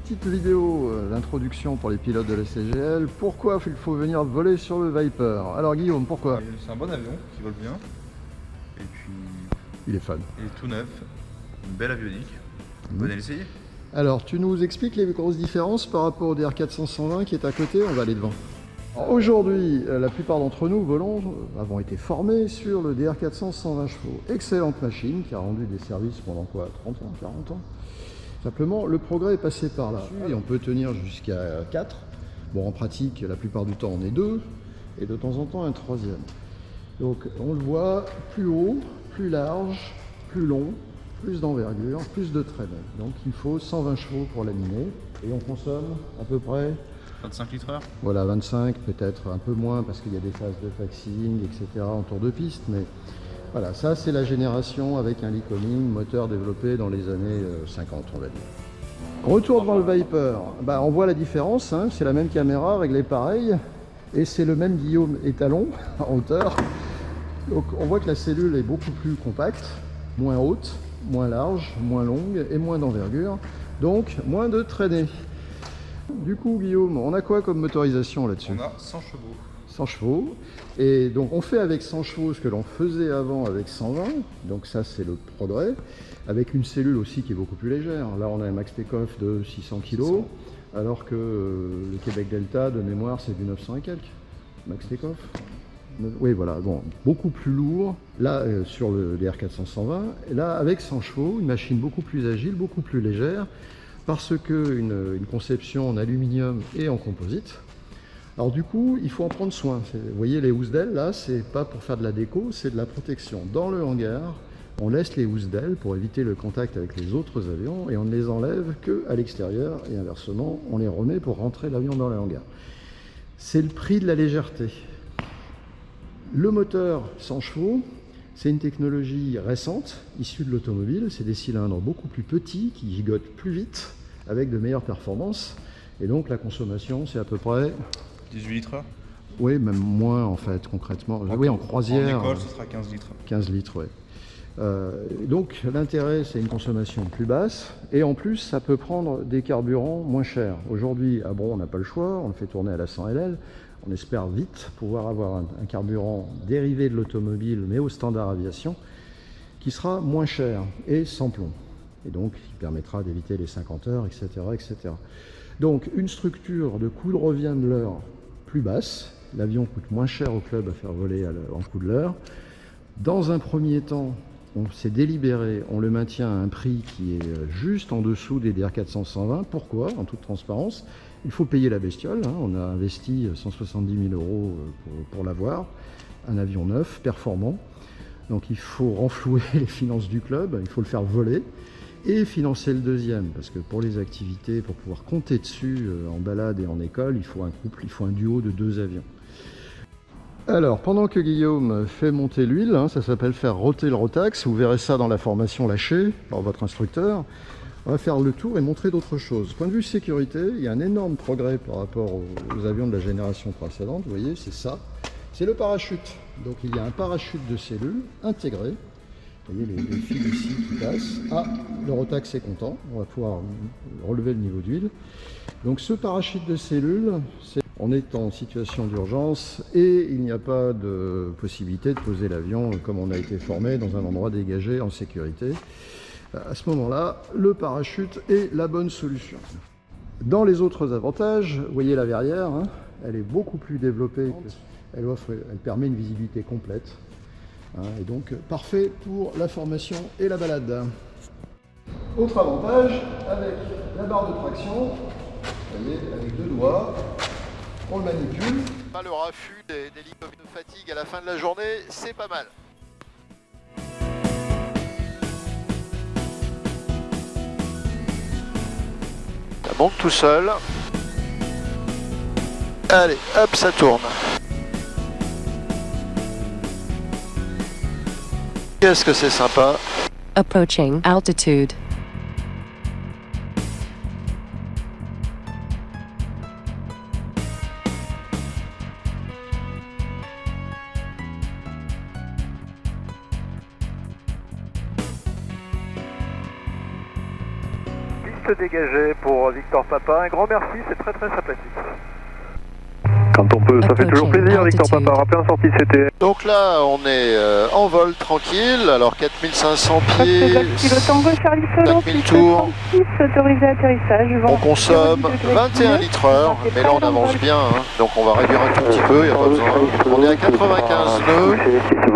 Petite vidéo d'introduction pour les pilotes de la CGL. Pourquoi il faut venir voler sur le Viper? Alors Guillaume, pourquoi? C'est un bon avion qui vole bien. Et puis Il est fun. il est tout neuf. Une belle avionique. Vous allez l'essayer. Alors tu nous expliques les grosses différences par rapport au DR400-120 qui est à côté, on va aller devant. Aujourd'hui, la plupart d'entre nous volons avons été formés sur le DR400-120 chevaux. Excellente machine qui a rendu des services pendant quoi? 30 ans, 40 ans. Simplement, le progrès est passé par là. Et on peut tenir jusqu'à 4. Bon, en pratique, la plupart du temps, on est 2. Et de temps en temps, un troisième. Donc, on le voit plus haut, plus large, plus long, plus d'envergure, plus de traînée. Donc, il faut 120 chevaux pour l'animer. Et on consomme à peu près 25 litres heure. voilà, 25, peut-être un peu moins parce qu'il y a des phases de taxiing, etc. en tour de piste. Mais voilà, ça c'est la génération avec un Lycoming, moteur développé dans les années 50, on va dire. Retour devant le Viper, on voit la différence, hein, c'est la même caméra réglée pareil, et c'est le même Guillaume étalon en hauteur. Donc on voit que la cellule est beaucoup plus compacte, moins haute, moins large, moins longue et moins d'envergure, donc moins de traînée. Du coup Guillaume, on a quoi comme motorisation là-dessus? On a 100 chevaux. 100 chevaux, et donc on fait avec 100 chevaux ce que l'on faisait avant avec 120, donc ça c'est le progrès, avec une cellule aussi qui est beaucoup plus légère. Là on a un max take-off de 600 kg, alors que le Québec Delta de mémoire c'est du 900 et quelques, max take-off. Oui voilà, bon, beaucoup plus lourd, là sur le DR400-120, et là avec 100 chevaux, une machine beaucoup plus agile, beaucoup plus légère, parce qu'une conception en aluminium et en composite. Alors du coup, il faut en prendre soin. Vous voyez les housses d'ailes, là, c'est pas pour faire de la déco, c'est de la protection. Dans le hangar, on laisse les housses d'ailes pour éviter le contact avec les autres avions et on ne les enlève qu'à l'extérieur et inversement, on les remet pour rentrer l'avion dans le hangar. C'est le prix de la légèreté. Le moteur 100 chevaux, c'est une technologie récente, issue de l'automobile. C'est des cylindres beaucoup plus petits qui gigotent plus vite, avec de meilleures performances. Et donc la consommation, c'est à peu près 18 litres heure. oui, même moins en fait, concrètement. Oui, en croisière. En école, ce sera 15 litres. 15 litres, oui. Donc l'intérêt, c'est une consommation plus basse. Et en plus, ça peut prendre des carburants moins chers. Aujourd'hui, à Bron, on n'a pas le choix. On le fait tourner à la 100 LL. On espère vite pouvoir avoir un carburant dérivé de l'automobile, mais au standard aviation, qui sera moins cher et sans plomb. Et donc, qui permettra d'éviter les 50 heures, etc., etc. Donc une structure de coût de revient de l'heure plus basse, l'avion coûte moins cher au club à faire voler en coût de l'heure. Dans un premier temps, on s'est délibéré, on le maintient à un prix qui est juste en dessous des DR400-120. Pourquoi? En toute transparence, il faut payer la bestiole, hein. On a investi 170 000 € pour l'avoir, un avion neuf, performant. Donc il faut renflouer les finances du club, il faut le faire voler. Et financer le deuxième, parce que pour les activités, pour pouvoir compter dessus en balade et en école, il faut un couple, il faut un duo de 2 avions. Alors, pendant que Guillaume fait monter l'huile, hein, ça s'appelle faire rôter le Rotax, vous verrez ça dans la formation lâchée par votre instructeur, on va faire le tour et montrer d'autres choses. Point de vue sécurité, il y a un énorme progrès par rapport aux avions de la génération précédente, vous voyez, c'est ça, c'est le parachute. Donc il y a un parachute de cellules intégré. Vous voyez les fils ici qui passent. Ah, le Rotax est content, on va pouvoir relever le niveau d'huile. Donc ce parachute de cellules, on est en situation d'urgence et il n'y a pas de possibilité de poser l'avion comme on a été formé dans un endroit dégagé en sécurité. À ce moment-là, le parachute est la bonne solution. Dans les autres avantages, vous voyez la verrière, hein, elle est beaucoup plus développée, elle permet une visibilité complète. Et donc parfait pour la formation et la balade. Autre avantage, avec la barre de traction, vous voyez, avec 2 doigts, on le manipule. Pas le raffut des licomies de fatigue à la fin de la journée, c'est pas mal. Ça monte tout seul. Allez, hop, ça tourne. Qu'est-ce que c'est sympa. Approaching altitude. piste dégagée pour Victor Papa. Un grand merci, c'est très très sympathique. Quand on peut, ça fait toujours plaisir, Victor Altitude. Papa. Rappelez en sortie CT. Donc là, on est en vol tranquille, alors 4500 pieds, Kilo Tango Charlie Solo, 5000 tours. 36, autorisé atterrissage. On consomme 21 litres heure, mais là on avance bien, hein. Donc on va réduire un tout petit peu, il n'y a pas besoin. On est à 95 nœuds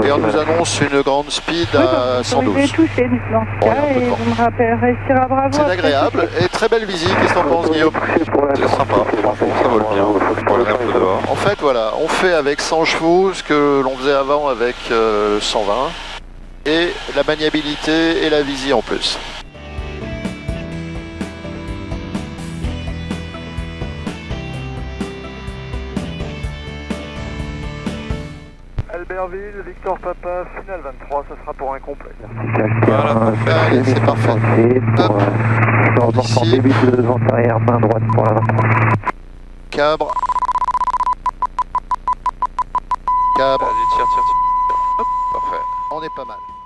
et on nous annonce une grande speed à 112. Vous touché dans ce Bon, il y a cas un peu de et vent. vous me rappellerez Sierra Bravo. C'est agréable et très belle visite, qu'est-ce que t'en penses Guillaume? C'est sympa, franchement, ça vole bien. Pour aller un peu dehors. En fait voilà, on fait avec 100 chevaux ce que l'on faisait avant avec 120 et la maniabilité et la visie en plus. Albertville, Victor Papa, finale 23, ça sera pour un complet. Voilà. Allez, c'est parfait. Hop, En ici. début de vent arrière, main droite pour la 23. Cabre. Cabre. Allez, tire. Hop, parfait. On est pas mal.